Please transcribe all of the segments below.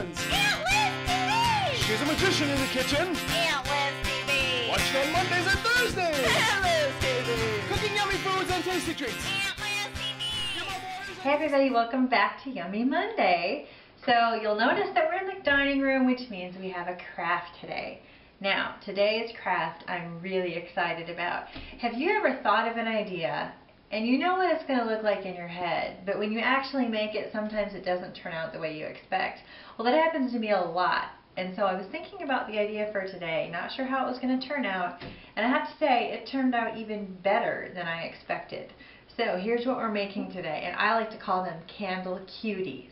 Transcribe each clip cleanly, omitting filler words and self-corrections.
friends. Aunt Liz TV! She's a magician in the kitchen. Aunt Liz TV! Watch it on Mondays and Thursdays. Aunt Liz TV! Cooking yummy foods and tasty treats. Aunt Liz TV! Hey everybody, welcome back to Yummy Monday. So you'll notice that we're in the dining room, which means we have a craft today. Now, today's craft I'm really excited about. Have you ever thought of an idea and you know what it's going to look like in your head, but when you actually make it, sometimes it doesn't turn out the way you expect? Well, that happens to me a lot. And so I was thinking about the idea for today, not sure how it was going to turn out, and I have to say it turned out even better than I expected. So here's what we're making today, and I like to call them candle cuties.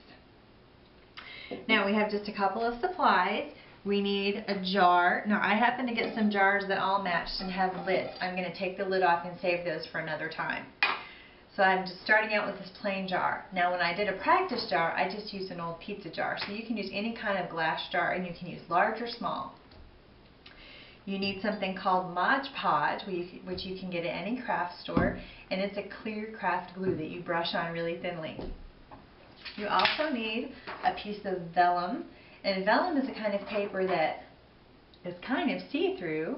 Now we have just a couple of supplies. We need a jar. Now I happen to get some jars that all matched and have lids. I'm going to take the lid off and save those for another time. So I'm just starting out with this plain jar. Now when I did a practice jar, I just used an old pizza jar. So you can use any kind of glass jar, and you can use large or small. You need something called Modge Podge, which you can get at any craft store, and it's a clear craft glue that you brush on really thinly. You also need a piece of vellum, and vellum is a kind of paper that is kind of see-through,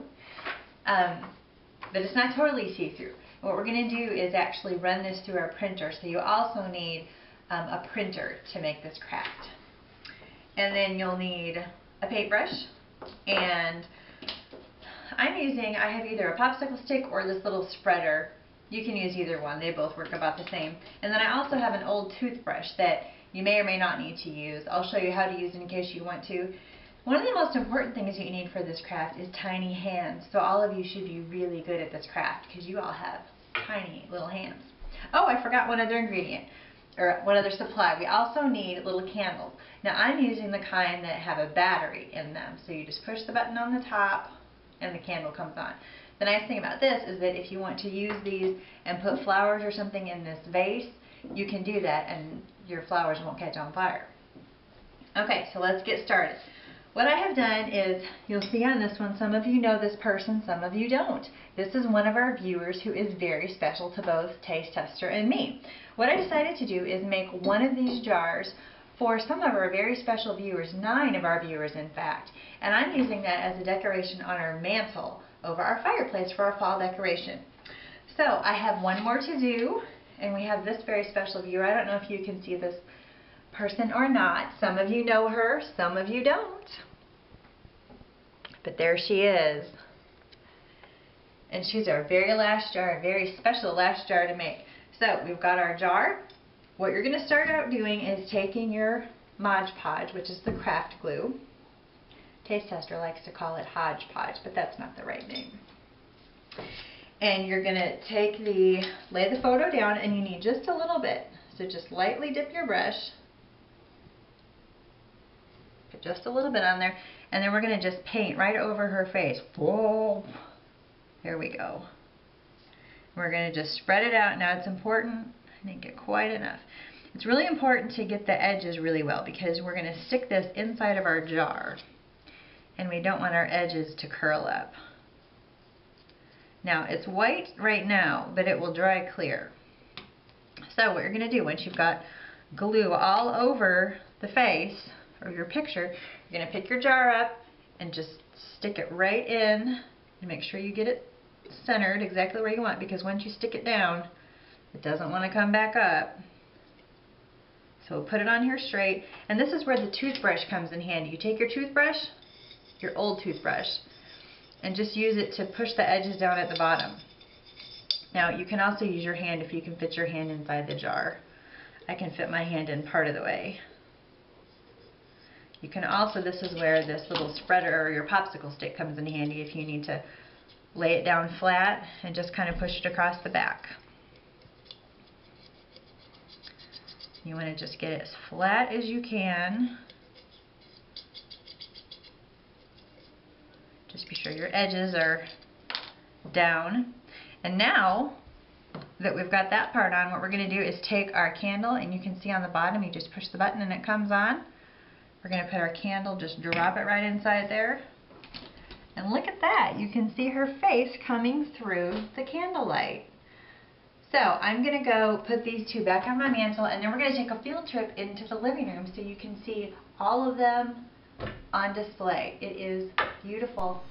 but it's not totally see-through. What we're going to do is actually run this through our printer, so you also need a printer to make this craft. And then you'll need a paintbrush, and I have either a popsicle stick or this little spreader. You can use either one, they both work about the same. And then I also have an old toothbrush that you may or may not need to use. I'll show you how to use it in case you want to. One of the most important things you need for this craft is tiny hands. So all of you should be really good at this craft because you all have tiny little hands. Oh, I forgot one other ingredient, or one other supply. We also need little candles. Now I'm using the kind that have a battery in them. So you just push the button on the top and the candle comes on. The nice thing about this is that if you want to use these and put flowers or something in this vase, you can do that and your flowers won't catch on fire. Okay, so let's get started. What I have done is, you'll see on this one, some of you know this person, some of you don't. This is one of our viewers who is very special to both Taste Tester and me. What I decided to do is make one of these jars for some of our very special viewers, 9 of our viewers in fact. And I'm using that as a decoration on our mantle over our fireplace for our fall decoration. So I have one more to do, and we have this very special viewer. I don't know if you can see this person or not. Some of you know her, some of you don't. But there she is. And she's our very last jar, a very special last jar to make. So we've got our jar. What you're going to start out doing is taking your Modge Podge, which is the craft glue. Taste Tester likes to call it hodgepodge, but that's not the right name. And you're going to lay the photo down, and you need just a little bit. So just lightly dip your brush. Put just a little bit on there, and then we're going to just paint right over her face. Whoa! There we go. We're going to just spread it out. Now it's important, I didn't get quite enough. It's really important to get the edges really well because we're going to stick this inside of our jar. And we don't want our edges to curl up. Now it's white right now, but it will dry clear. So what you're going to do, once you've got glue all over the face or your picture, you're going to pick your jar up and just stick it right in and make sure you get it centered exactly where you want, because once you stick it down, it doesn't want to come back up. So put it on here straight, and this is where the toothbrush comes in handy. You take your toothbrush, your old toothbrush, and just use it to push the edges down at the bottom. Now you can also use your hand if you can fit your hand inside the jar. I can fit my hand in part of the way. You can also, this is where this little spreader or your popsicle stick comes in handy if you need to lay it down flat and just kind of push it across the back. You want to just get it as flat as you can. Just be sure your edges are down. And now that we've got that part on, what we're going to do is take our candle, and you can see on the bottom, you just push the button and it comes on. We're going to put our candle, just drop it right inside there. And look at that, you can see her face coming through the candlelight. So I'm going to go put these two back on my mantle, and then we're going to take a field trip into the living room so you can see all of them on display. It is beautiful.